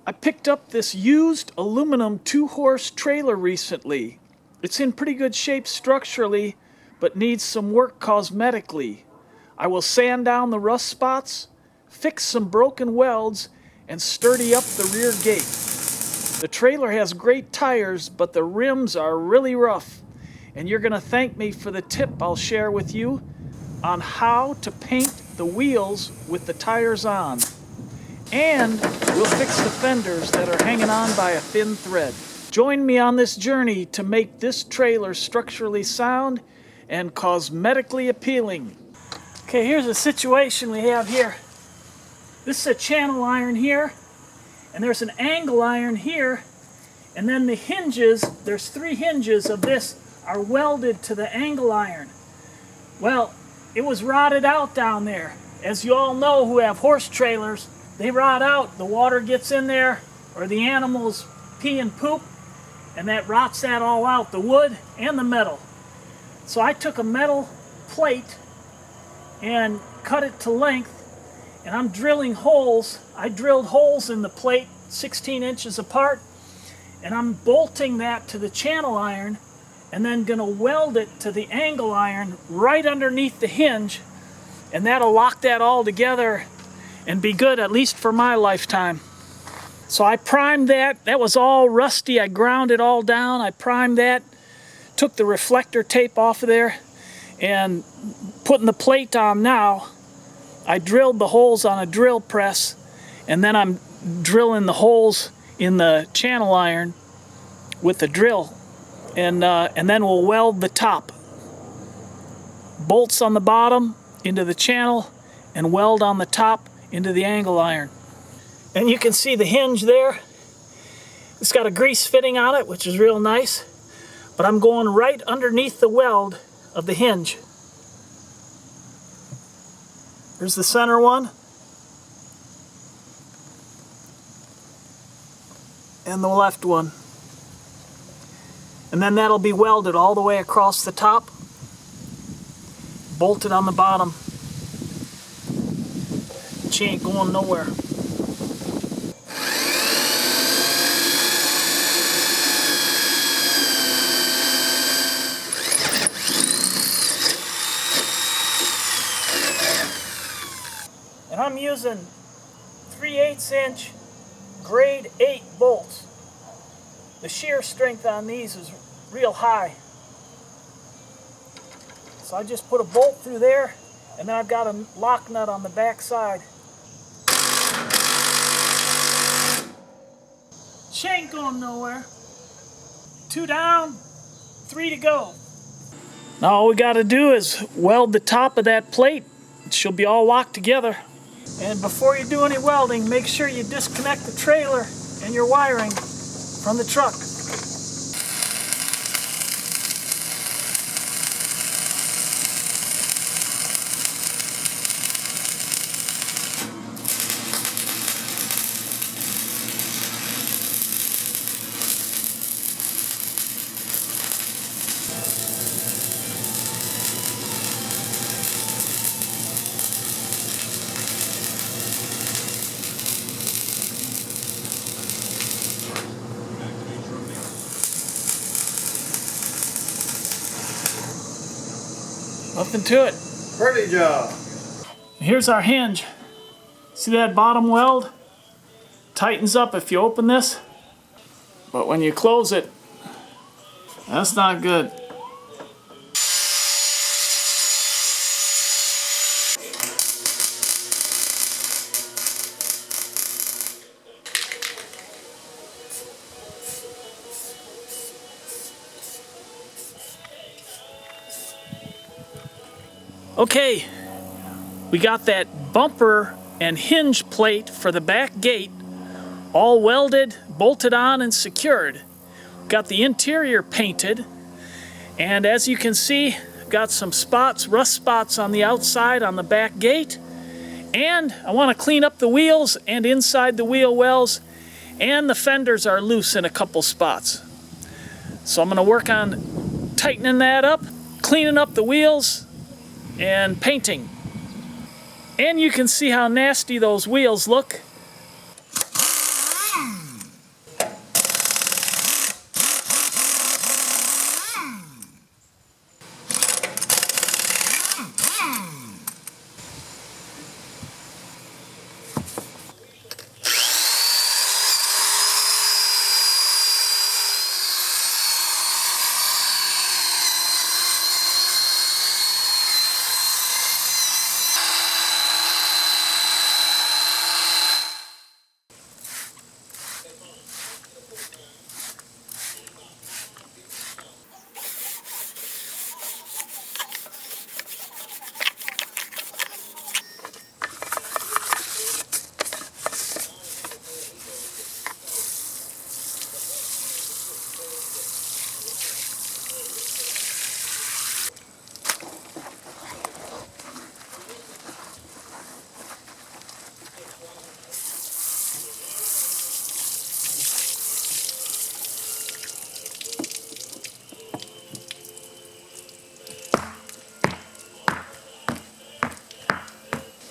I picked up this used aluminum 2-horse trailer recently. It's in pretty good shape structurally, but needs some work cosmetically. I will sand down the rust spots, fix some broken welds, and sturdy up the rear gate. The trailer has great tires, but the rims are really rough. And you're gonna thank me for the tip I'll share with you on how to paint the wheels with the tires on. And we'll fix the fenders that are hanging on by a thin thread. Join me on this journey to make this trailer structurally sound and cosmetically appealing. Okay, here's a situation we have here. This is a channel iron here, and there's an angle iron here, and then the hinges, there's 3 hinges of this are welded to the angle iron. Well, it was rotted out down there. As you all know who have horse trailers, they rot out, the water gets in there, or the animals pee and poop, and that rots that all out, the wood and the metal. So I took a metal plate and cut it to length, and I'm drilling holes. I drilled holes in the plate 16 inches apart, and I'm bolting that to the channel iron, and then gonna weld it to the angle iron right underneath the hinge, and that'll lock that all together and be good, at least for my lifetime. So I primed that. That was all rusty. I ground it all down. I primed that, took the reflector tape off of there, and putting the plate on now, I drilled the holes on a drill press, and then I'm drilling the holes in the channel iron with the drill, and then we'll weld the top. Bolts on the bottom into the channel, and weld on the top into the angle iron. And you can see the hinge there. It's got a grease fitting on it, which is real nice, but I'm going right underneath the weld of the hinge. There's the center one, and the left one. And then that'll be welded all the way across the top, bolted on the bottom. She ain't going nowhere. And I'm using 3/8 inch grade 8 bolts. The shear strength on these is real high. So I just put a bolt through there, and then I've got a lock nut on the back side. She ain't going nowhere. 2 down, 3 to go. Now all we got to do is weld the top of that plate. She'll be all locked together. And before you do any welding, make sure you disconnect the trailer and your wiring from the truck. Nothing to it. Pretty job. Here's our hinge. See that bottom weld? Tightens up if you open this, but when you close it, that's not good. Okay, we got that bumper and hinge plate for the back gate all welded, bolted on, and secured. Got the interior painted, and as you can see, got some spots, rust spots on the outside on the back gate, and I want to clean up the wheels and inside the wheel wells, and the fenders are loose in a couple spots. So I'm going to work on tightening that up, cleaning up the wheels, and painting. And you can see how nasty those wheels look.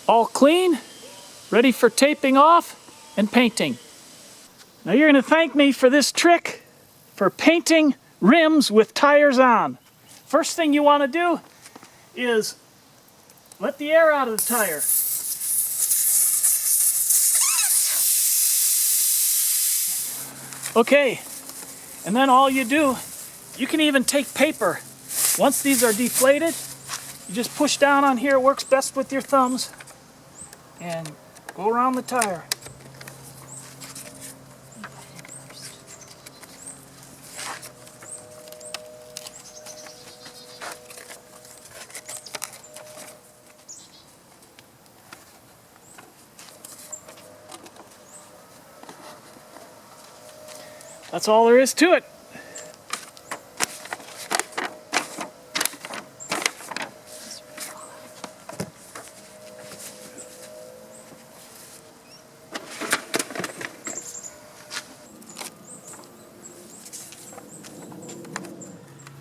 All clean, ready for taping off and painting. Now you're going to thank me for this trick for painting rims with tires on. First thing you want to do is let the air out of the tire. Okay, and then all you do, you can even take paper. Once these are deflated, you just push down on here. It works best with your thumbs. And go around the tire. That's all there is to it.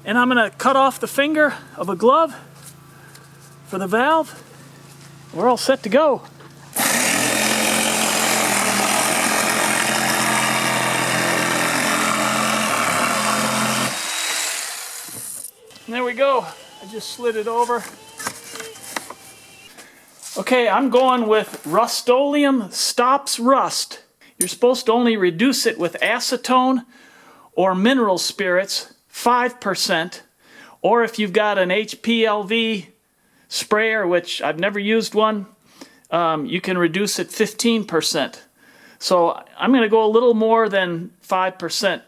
And I'm going to cut off the finger of a glove for the valve. We're all set to go. And there we go. I just slid it over. Okay, I'm going with Rust-Oleum Stops Rust. You're supposed to only reduce it with acetone or mineral spirits, 5%, or if you've got an HPLV sprayer, which I've never used one, you can reduce it 15%. So I'm going to go a little more than 5%,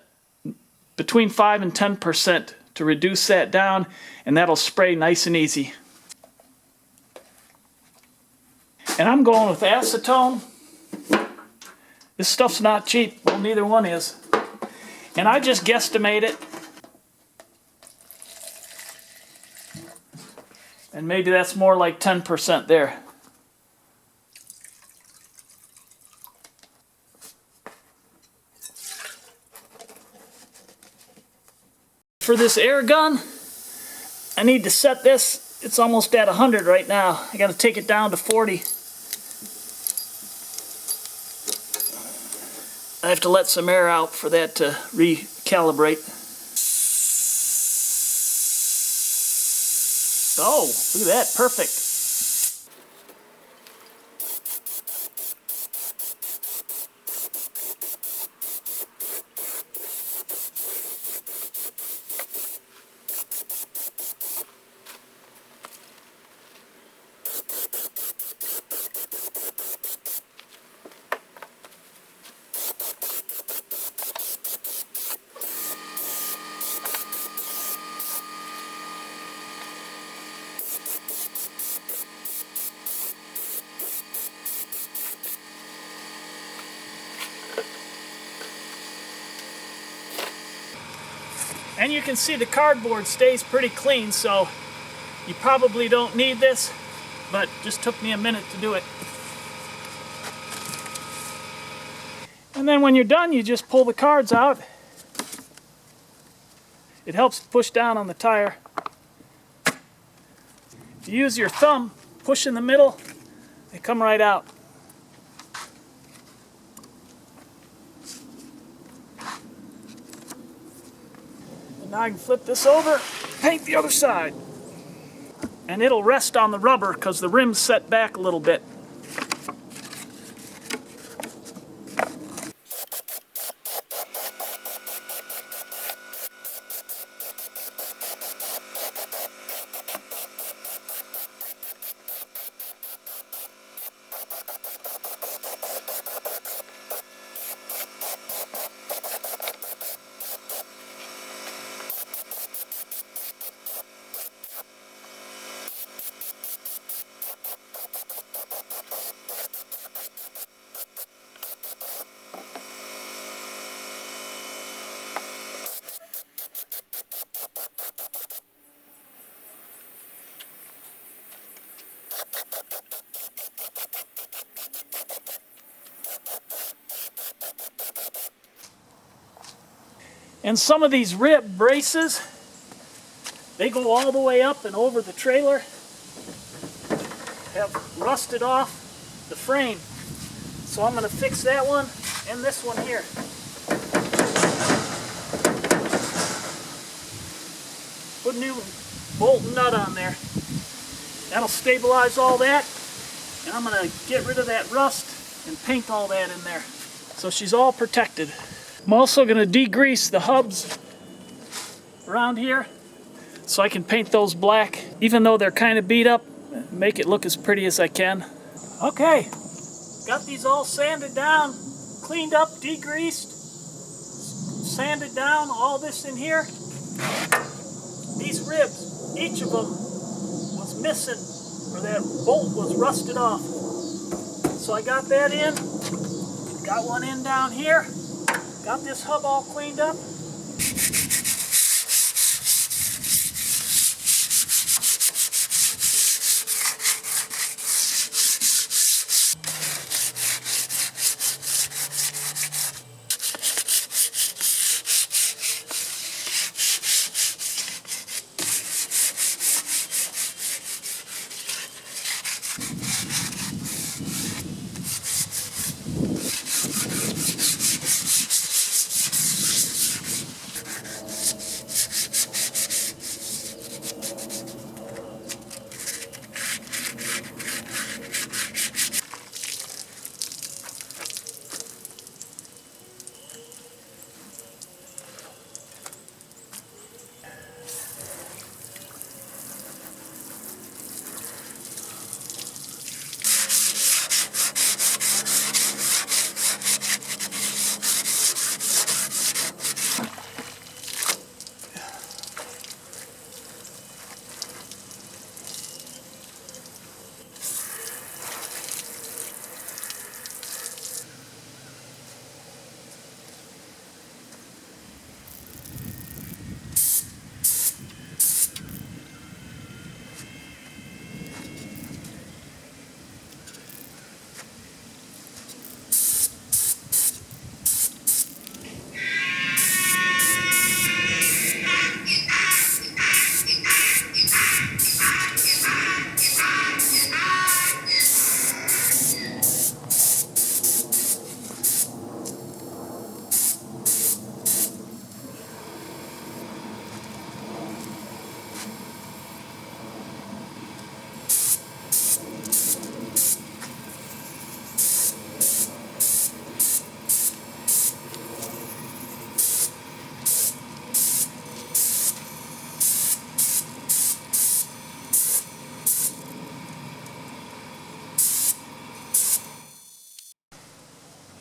between 5 and 10% to reduce that down, and that'll spray nice and easy. And I'm going with acetone. This stuff's not cheap. Well, neither one is. And I just guesstimate it. And maybe that's more like 10% there. For this air gun, I need to set this. It's almost at 100 right now. I got to take it down to 40. I have to let some air out for that to recalibrate. Oh, look at that, perfect. And you can see the cardboard stays pretty clean, so you probably don't need this, but just took me a minute to do it. And then when you're done, you just pull the cards out. It helps push down on the tire. If you use your thumb, push in the middle, they come right out. Now I can flip this over, paint the other side. And it'll rest on the rubber because the rim's set back a little bit. And some of these rib braces, they go all the way up and over the trailer. have rusted off the frame. So I'm going to fix that one and this one here. Put a new bolt and nut on there. That'll stabilize all that. And I'm going to get rid of that rust and paint all that in there. So she's all protected. I'm also going to degrease the hubs around here so I can paint those black, even though they're kind of beat up, make it look as pretty as I can. Okay, got these all sanded down, cleaned up, degreased, sanded down, all this in here. These ribs, each of them was missing, or that bolt was rusted off. So I got that in, got one in down here, got this hub all cleaned up.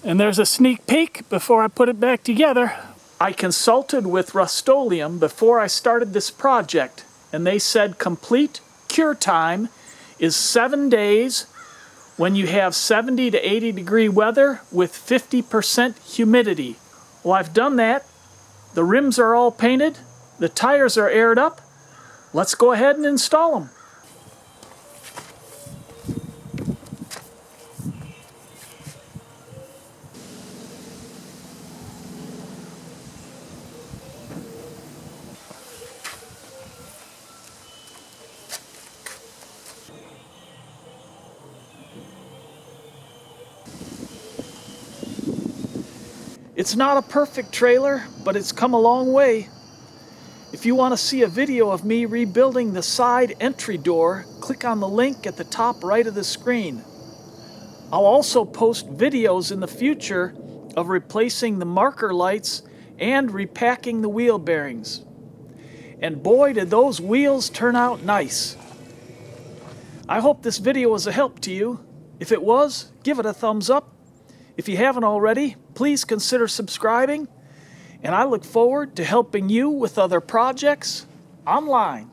And there's a sneak peek before I put it back together. I consulted with Rust-Oleum before I started this project, and they said complete cure time is 7 days when you have 70 to 80 degree weather with 50% humidity. Well, I've done that. The rims are all painted. The tires are aired up. Let's go ahead and install them. It's not a perfect trailer, but it's come a long way. If you want to see a video of me rebuilding the side entry door, click on the link at the top right of the screen. I'll also post videos in the future of replacing the marker lights and repacking the wheel bearings. And boy, did those wheels turn out nice. I hope this video was a help to you. If it was, give it a thumbs up. If you haven't already, please consider subscribing, and I look forward to helping you with other projects online.